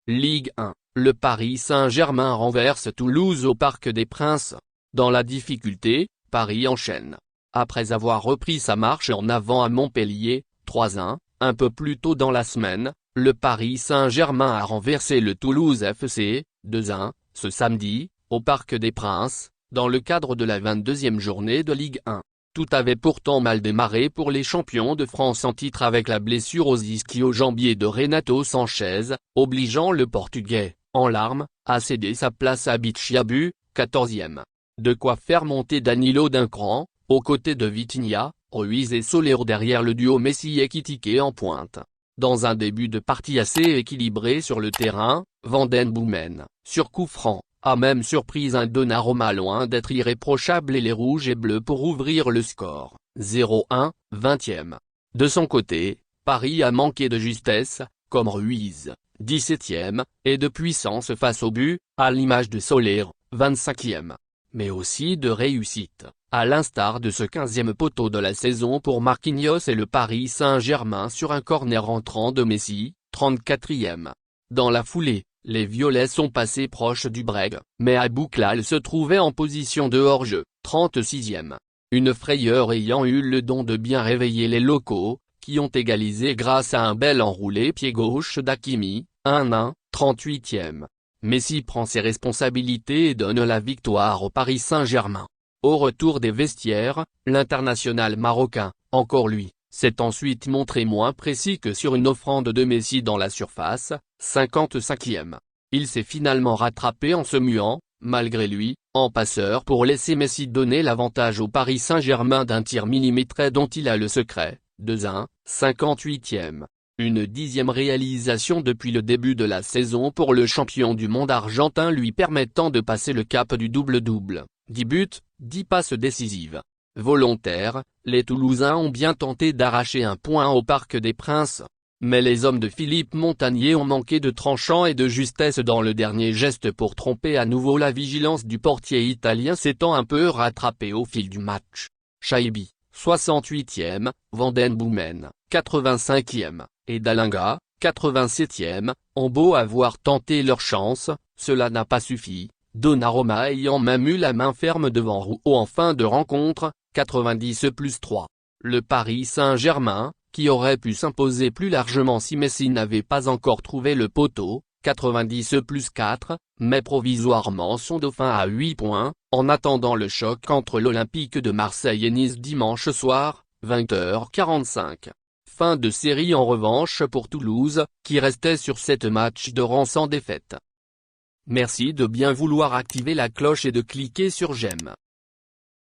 Ligue 1, le Paris Saint-Germain renverse Toulouse au Parc des Princes. Dans la difficulté, Paris enchaîne. Après avoir repris sa marche en avant à Montpellier, 3-1, un peu plus tôt dans la semaine, le Paris Saint-Germain a renversé le Toulouse FC, 2-1, ce samedi, au Parc des Princes, dans le cadre de la 22e journée de Ligue 1. Tout avait pourtant mal démarré pour les champions de France en titre avec la blessure aux ischio-jambiers de Renato Sanchez, obligeant le Portugais, en larmes, à céder sa place à Bichabou, 14e. De quoi faire monter Danilo d'un cran, aux côtés de Vitinha, Ruiz et Soler derrière le duo Messi et Ekitike en pointe. Dans un début de partie assez équilibré sur le terrain, Van den Boomen, sur coup franc, a même surpris un Donnarumma loin d'être irréprochable et les rouges et bleus pour ouvrir le score, 0-1, 20e. De son côté, Paris a manqué de justesse, comme Ruiz, 17e, et de puissance face au but, à l'image de Soler, 25e. Mais aussi de réussite, à l'instar de ce 15e poteau de la saison pour Marquinhos et le Paris Saint-Germain sur un corner entrant de Messi, 34e. Dans la foulée, les Violets sont passés proches du break, mais Abouklal se trouvait en position de hors-jeu, 36e. Une frayeur ayant eu le don de bien réveiller les locaux, qui ont égalisé grâce à un bel enroulé pied gauche d'Hakimi, 1-1, 38e. Messi prend ses responsabilités et donne la victoire au Paris Saint-Germain. Au retour des vestiaires, l'international marocain, encore lui, s'est ensuite montré moins précis que sur une offrande de Messi dans la surface, 55e. Il s'est finalement rattrapé en se muant, malgré lui, en passeur pour laisser Messi donner l'avantage au Paris Saint-Germain d'un tir millimétré dont il a le secret, 2-1, 58e. Une 10e réalisation depuis le début de la saison pour le champion du monde argentin lui permettant de passer le cap du double-double, 10 buts, 10 passes décisives. Volontaires, les Toulousains ont bien tenté d'arracher un point au Parc des Princes. Mais les hommes de Philippe Montanier ont manqué de tranchant et de justesse dans le dernier geste pour tromper à nouveau la vigilance du portier italien s'étant un peu rattrapé au fil du match. Chaibi, 68e, Van den Boomen, 85e, et Dalinga, 87e, ont beau avoir tenté leur chance, cela n'a pas suffi, Donnarumma ayant même eu la main ferme devant Rouault en fin de rencontre, 90+3. Le Paris Saint-Germain, qui aurait pu s'imposer plus largement si Messi n'avait pas encore trouvé le poteau, 90+4, met provisoirement son dauphin à 8 points, en attendant le choc entre l'Olympique de Marseille et Nice dimanche soir, 20h45. Fin de série en revanche pour Toulouse, qui restait sur 7 matchs de rang sans défaite. Merci de bien vouloir activer la cloche et de cliquer sur j'aime.